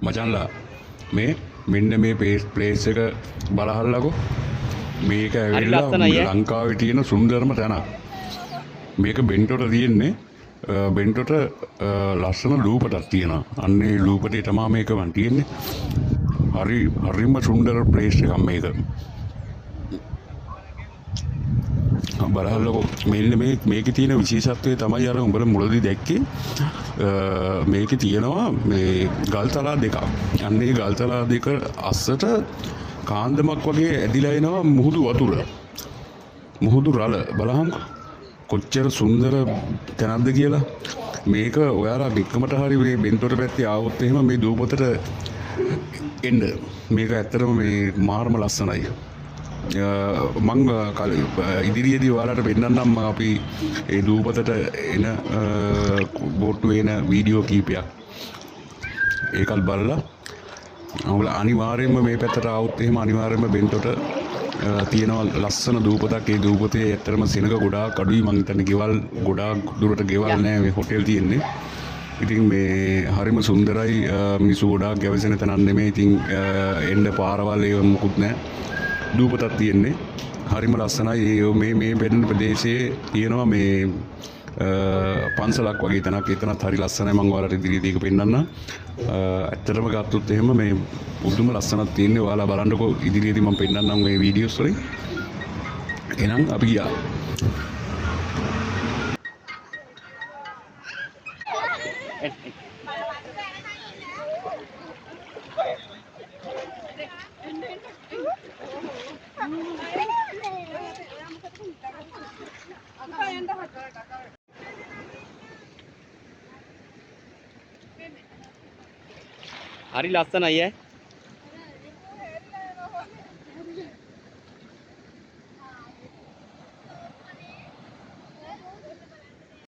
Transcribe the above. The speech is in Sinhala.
මචන්ලා මේ මෙන්න මේ ප්ලේස් එක බලහල්ලකෝ මේක ඇවිල්ලා ලංකාවේ තියෙන සුන්දරම තැනක් මේක බෙන්ටොට තියෙන්නේ බෙන්ටොට ලස්සන ලූපටක් තියෙනවා අන්නේ ලූපටේ තමයි මේක වන් තියෙන්නේ හරිම සුන්දර ප්ලේස් එකක් මේක බලහල්ලකෝ මෙන්න මේකේ තියෙන විශේෂත්වය තමයි අර උඹලා මුලදී දැක්කේ මේකේ තියෙනවා මේ ගල්තලා දෙකක්. අන්නේ ගල්තලා දෙක අස්සට කාන්දමක් වගේ ඇදිලා එනවා මුහුදු වතුර. මුහුදු රළ බලහන් කොච්චර සුන්දර තැනක්ද කියලා. මේක ඔයාලා වික්කමට හරි මේ බෙන්තොට පැත්තේ ආවොත් එහෙම මේ දූපතට එන්න. මේක ඇත්තටම මේ මාර්ම ලස්සනයි. මං ඉදිරියේදී ඔයාලට පෙන්නන්නම් අපි ඒ දූපතට එන බෝට්ටු එන වීඩියෝ කීපයක් ඒකත් බලලා ඔයාලා අනිවාර්යයෙන්ම මේ පැත්තට ආවොත් එහෙම අනිවාර්යයෙන්ම බෙන්තොට තියෙනවා ලස්සන දූපතක් ඒ දූපතේ ඇත්තටම සෙනඟ ගොඩාක් අඩුයි මං හිතන්නේ ගෙවල් ගොඩාක් දුරට ගෙවල් නැහැ මේ හොටෙල් තියෙන්නේ ඉතින් මේ හරිම සුන්දරයි මිනිස්සු ගොඩාක් ගැවසෙන තැනක් නෙමෙයි ඉතින් එන්න පාරවල් ඒව මොකුත් නැහැ දූපතක් තියෙන්නේ හරිම ලස්සනයි මේ බෙන්න ප්‍රදේශයේ තියෙනවා මේ පන්සලක් වගේ තැනක් එතනත් හරි ලස්සනයි මම ඔයාලට ඉදිරියේදී ඒක පෙන්නන්න ඇත්තටම ගත්තොත් එහෙම මේ පුදුම ලස්සනක් තියෙන්නේ ඔයාලා බලන්නකෝ ඉදිරියේදී මම පෙන්නන්නම් මේ වීඩියෝස් වලින් එහෙනම් අපි ගියා හරි ලස්සනයි ඈ